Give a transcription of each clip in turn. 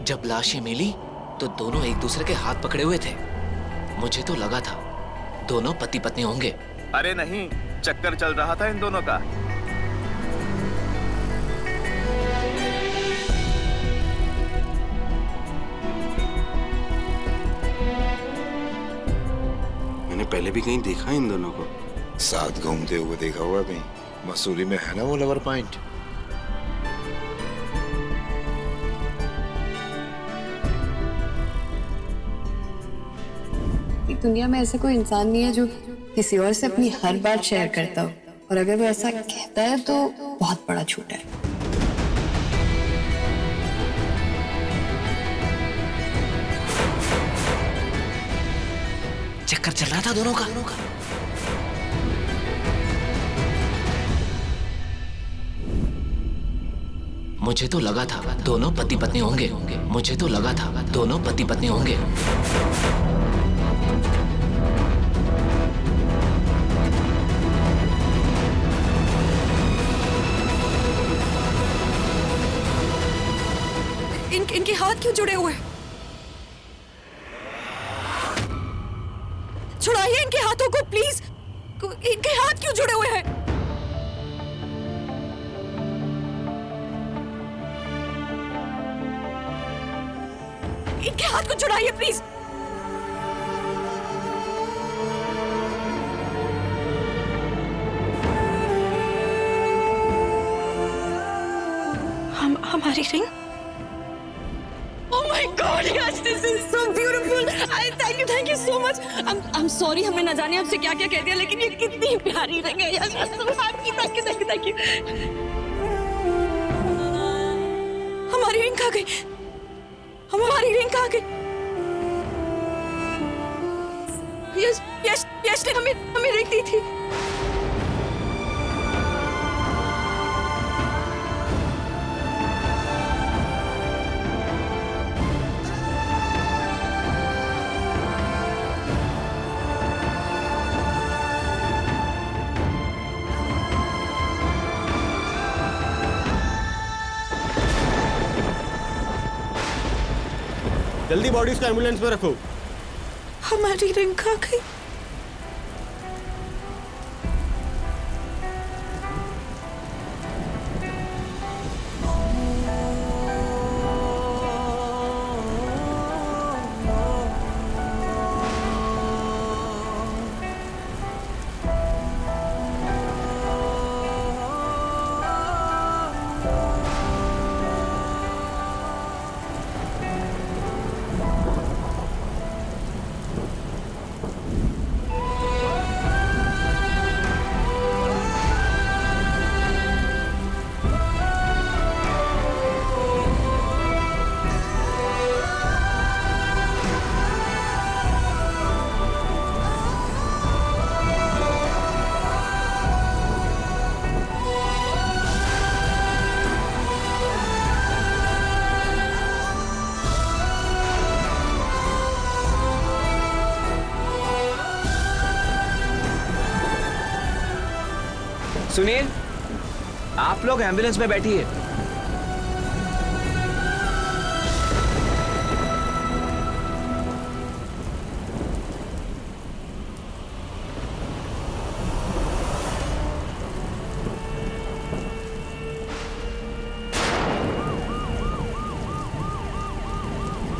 जब लाशें मिली तो दोनों एक दूसरे के हाथ पकड़े हुए थे। मुझे तो लगा था दोनों पति पत्नी होंगे। अरे नहीं, चक्कर चल रहा था इन दोनों का। मैंने पहले भी कहीं देखा इन दोनों को। साथ घूमते हुए देखा हुआ कहीं। मसूरी में है ना वो लवर पॉइंट। दुनिया में ऐसा कोई इंसान नहीं है जो किसी और से अपनी हर बात शेयर करता हो, और अगर वो ऐसा कहता है तो बहुत बड़ा झूठ है। चक्कर चल रहा था दोनों का। मुझे तो लगा था दोनों पति पत्नी होंगे। मुझे तो लगा था दोनों पति पत्नी होंगे। इनके हाथ क्यों जुड़े हुए हैं? छुड़ाइए इनके हाथों को प्लीज। इनके हाथ क्यों जुड़े हुए हैं? इनके हाथ को छुड़ाइए प्लीज। हमारी ring. Oh my God, yes, this is so beautiful. Thank you so much. I'm sorry, हमने न जाने आपसे क्या क्या कह दिया, लेकिन ये कितनी प्यारी रिंग है। Yes, thank you. हमारी रिंग कहाँ गई? हमारी रिंग कहाँ गई? यश ने हमें रिंग दी थी। जल्दी बॉडी उसको एम्बुलेंस में रखो। हमारी रिंग कहाँ गई? सुनील, आप लोग एम्बुलेंस में बैठिए।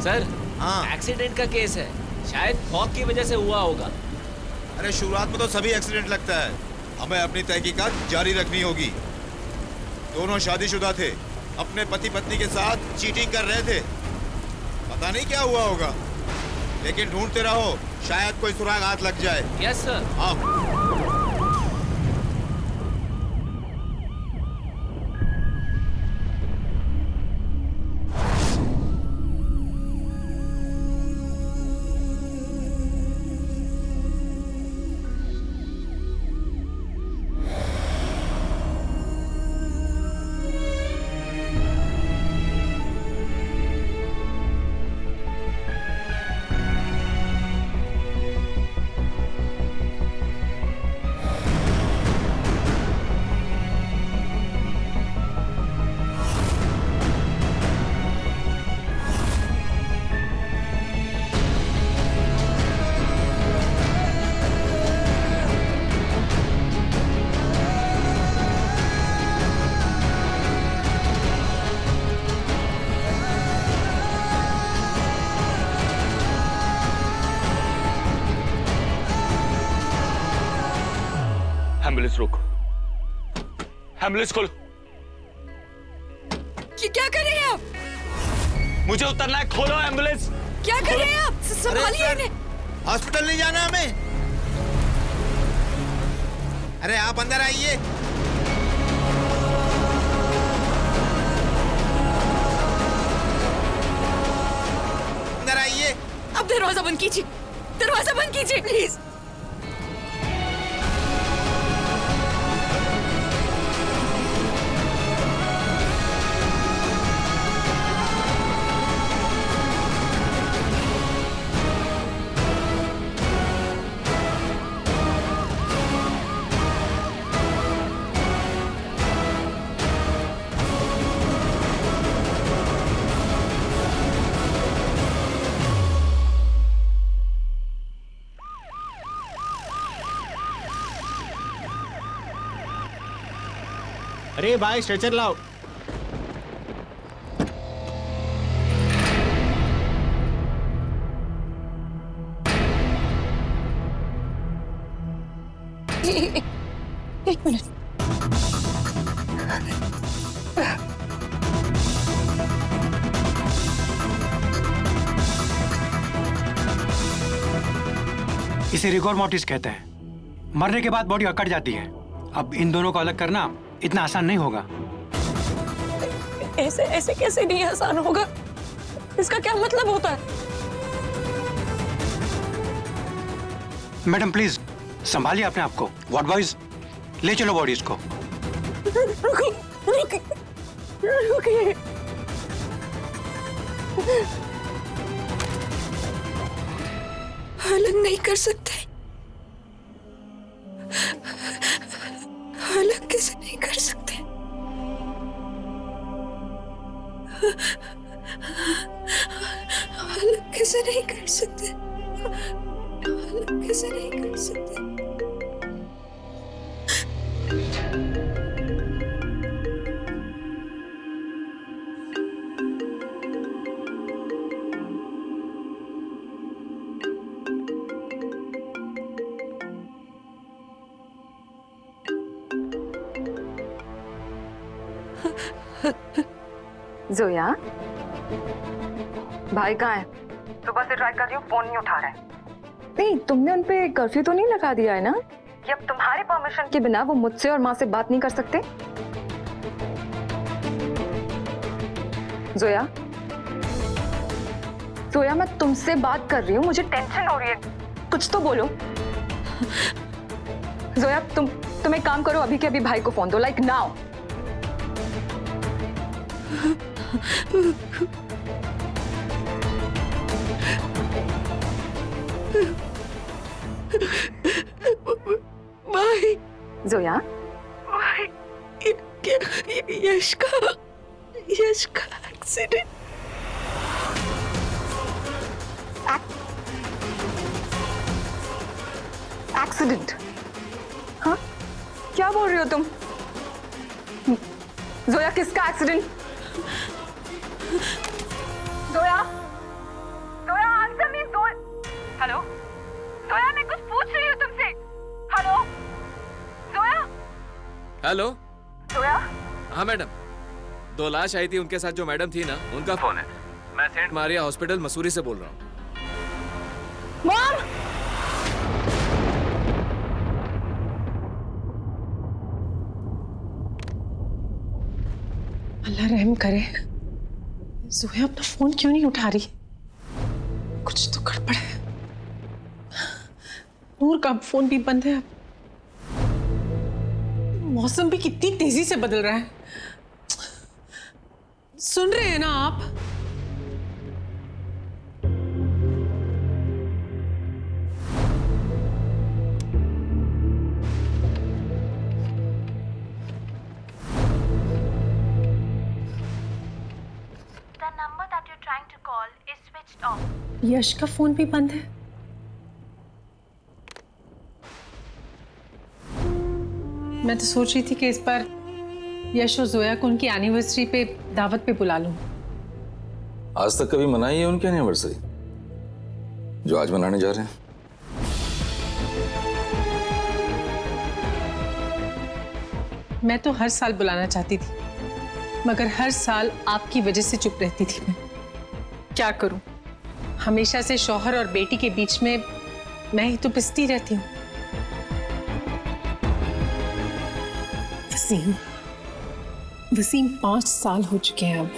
सर, हाँ। एक्सीडेंट का केस है, शायद फॉग की वजह से हुआ होगा। अरे शुरुआत में तो सभी एक्सीडेंट लगता है। हमें अपनी तहकीकात जारी रखनी होगी। दोनों शादीशुदा थे, अपने पति पत्नी के साथ चीटिंग कर रहे थे। पता नहीं क्या हुआ होगा, लेकिन ढूंढते रहो, शायद कोई सुराग हाथ लग जाए। Yes sir. हाँ। एम्बुलेंस रोको, एम्बुलेंस खोलो। क्या कर रहे हैं आप? मुझे उतरना है, खोलो एम्बुलेंस। क्या कर रहे हैं आप? संभालिए इन्हें। हॉस्पिटल नहीं जाना हमें। अरे आप अंदर आइए। अंदर आइए। अब दरवाजा बंद कीजिए, दरवाजा बंद कीजिए प्लीज। अरे भाई स्ट्रेचर लाओ। एक मिनट। इसे रिगोर मोर्टिस कहते हैं। मरने के बाद बॉडी अकड़ जाती है। अब इन दोनों को अलग करना इतना आसान नहीं होगा। ऐसे ऐसे कैसे नहीं आसान होगा? इसका क्या मतलब होता है? मैडम प्लीज संभालिए अपने आप को। वार्ड बॉयज ले चलो बॉडीज को। रुकिए। अलग नहीं कर सकते। अलग कैसे नहीं कर सकते? अलग कैसे नहीं कर सकते? अलग कैसे नहीं कर सकते? जोया, भाई कहाँ है? सुबह से ट्राई कर रही हूँ, फोन नहीं उठा रहा है। नहीं, तुमने उन पे कर्फ्यू तो नहीं लगा दिया है ना? कि अब तुम्हारे परमिशन के बिना वो मुझसे और माँ से बात नहीं कर सकते? जोया, जोया मैं तुमसे बात कर रही हूँ, मुझे टेंशन हो रही है, कुछ तो बोलो। जोया तुम एक काम करो, अभी के अभी भाई को फोन दो, लाइक नाउ। भाई, जोया, भाई, यश का एक्सीडेंट। एक्सीडेंट? हाँ, क्या बोल रही हो तुम? जोया, किसका accident? Zoya, Zoya answer me. Hello Zoya, मैं कुछ पूछ रही हूँ तुमसे। हेलो जोया। हेलो जोया। हाँ मैडम, 2 लाश आई थी, उनके साथ जो मैडम थी ना, उनका फोन है। मैं सेंट मारिया हॉस्पिटल मसूरी से बोल रहा हूँ। मॉम! अल्लाह रहम करे। जोया अपना फोन क्यों नहीं उठा रही? कुछ तो गड़बड़ है। नूर का फोन भी बंद है। मौसम भी कितनी तेजी से बदल रहा है। सुन रहे हैं ना आप? यश का फोन भी बंद है। मैं तो सोच रही थी कि इस बार यश और जोया को उनकी एनिवर्सरी पे दावत पे बुला लूं। आज तक कभी मनाई है उनकी एनिवर्सरी जो आज मनाने जा रहे हैं? मैं तो हर साल बुलाना चाहती थी, मगर हर साल आपकी वजह से चुप रहती थी मैं। क्या करूं? हमेशा से शौहर और बेटी के बीच में मैं ही तो पिसती रहती हूँ। वसीम, वसीम 5 साल हो चुके हैं अब।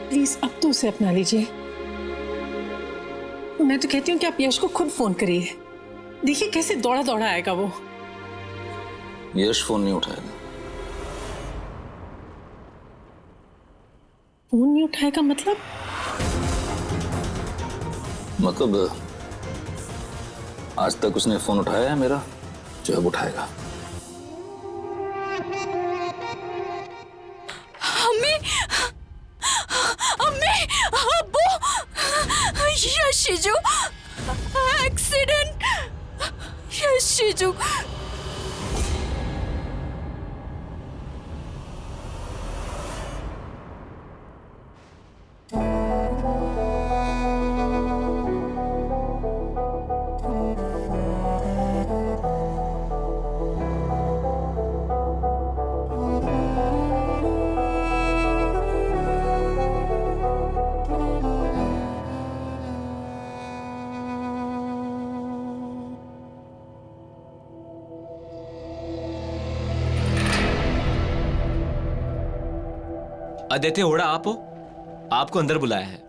प्लीज अब तो उसे अपना लीजिए। मैं तो कहती हूँ कि आप यश को खुद फोन करिए। देखिए कैसे दौड़ा दौड़ा आएगा वो। यश फोन नहीं उठाएगा। फोन नहीं उठाएगा मतलब? आज तक उसने फोन उठाया है मेरा, जो अब उठाएगा। अम्मी, अम्मी, अब्बू, यशीजू, एक्सीडेंट, यशीजू। आदित्य ओड़ा आप हो? आपको अंदर बुलाया है।